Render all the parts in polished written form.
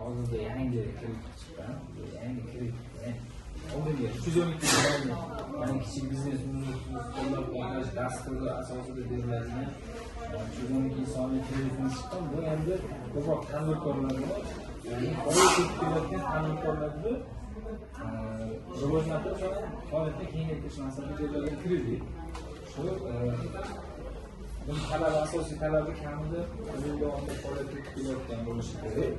hozirda yangi kredit chiqqan. Yangi kredit. Oldingi 312 million yani kichik biznes qo'llab-quvvatlash dasturi asosida beriladigan 312 sonli kreditimiz chiqqan. Bu endi ko'proq tadbirkorlarga, ya'ni faoliyat qilayotgan tadbirkorlarga rivojlantirish va faoliyatni kengaytirish maqsadida berilgan kredit. Shu bunun asosiy talabi kamida yil davomida faoliyat qilayotgan bo'lishi kerak.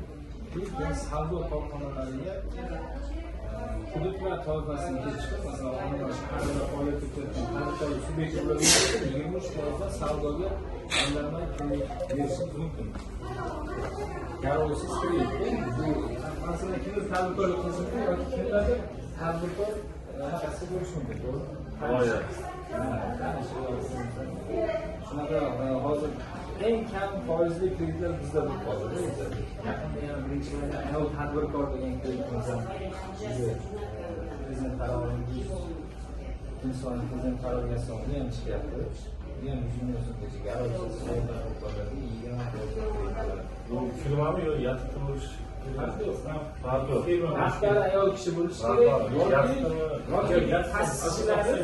Biz savdo korxonalariga hududlar toifasini kelishib, masalan, shaharda faoliyat yuritayotgan tadbirkorlik subyektlarga 23% savdoga aylanmay berishimiz mumkin. Garovsiz kredit. Bu masalan, kimdir tadbirkorlik qilsa yoki kimlardir tadbirkor qasd bo'lishi mumkin, to'g'rimi? Shunaqa hozir eng kam foizli kreditlar bizda bo'lib qoldi. Yaqinda yana birinchi bo'lgan ayol tadbirkor degan kreditimiz ham prezident qarorining insoniy prezident qaroriga asosan ham chiqyapti. Bu ham 100 million so'mgacha garovsiz tadbirkorlarga 20%. Bu firmami yo yatib turish? Rahbar ayol kishi bo'lishi kerak yoki ta'sischilar 50%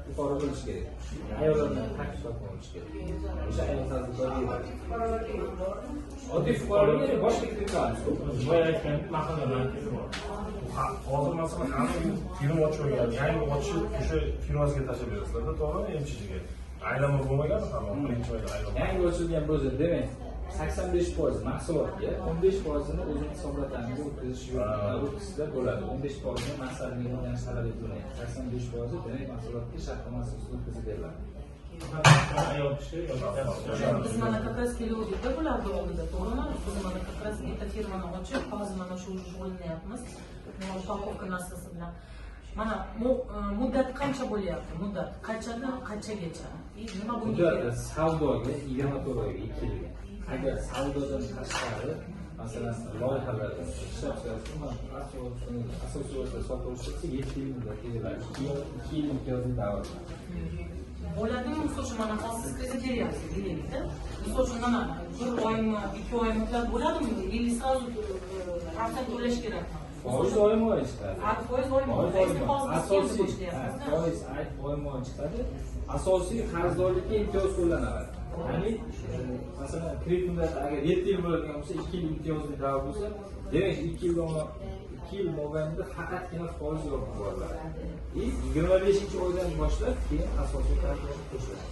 yuqori bo'lishi kerak. Ayollardan taklif qilish kerak. O'sha ayol tadbirkor deyiladi. Oddiy fuqarolarga boshqa kredit olamiz. Boya aytgan mahalla markazi bor. Hozir masalan hamma firma ochib qo'ygan, yangi ochib o'sha firmasiga tashlab berasizlar-da, to'g'rimi? MCHga. Aylanma bo'lmagan hamma birinchi oyda aylanma. Yangi ochilgan bo'lsa, demak 85% mahsulotga, 15%ni o'zini hisoblatamizga o'tkazish yo'lida bo'ladi. 15%ni maqsadga o'rganish talab etilmaydi. 85% demak mahsulotga shartnoma asosida o'tkazib beriladi. Ayol kishi Biz mana как раз keluvdik-da bularga oldida, to'g'rimi? Biz mana как раз bitta firmani ochib, hozir mana shu shug'ullanyapmiz. Ufaqovka narsasi bilan. Mana muddat qancha bo'lyapti? Muddat qanchadan qanchagacha? Nima bunga? Savdoga 24 oyga 2 yilga. Agar savdodan tashqari, masalan, loyihalarda ishlab chiqarsa, asosiy o'rta sotuvchi 7 yil muddat beriladi. 2 yil imtiyozli davr. Bo'ladimi, misol uchun mana hozir siz kredit beryapsiz, deylik-da. Misol uchun mana 1 oymi, 2 oy muddat bo'ladimi? Или сразу процент to'lash kerakmi? Foiz oyma-oy chiqadi. Foiz oyma-oy. Asosiy foiz oyma-oy chiqadi. Asosiy qarzdorlikka imtiyoz qo'llanadi. Ya'ni masalan, kredit muddati agar 7 yil bo'ladigan bo'lsa, 2 yil imtiyozli davr bo'lsa, demak 2 yil mobaynida faqatgina foiz yopib qo'yiladi. 25-oydan boshlab keyin asosiy qarzdorlik qo'shiladi.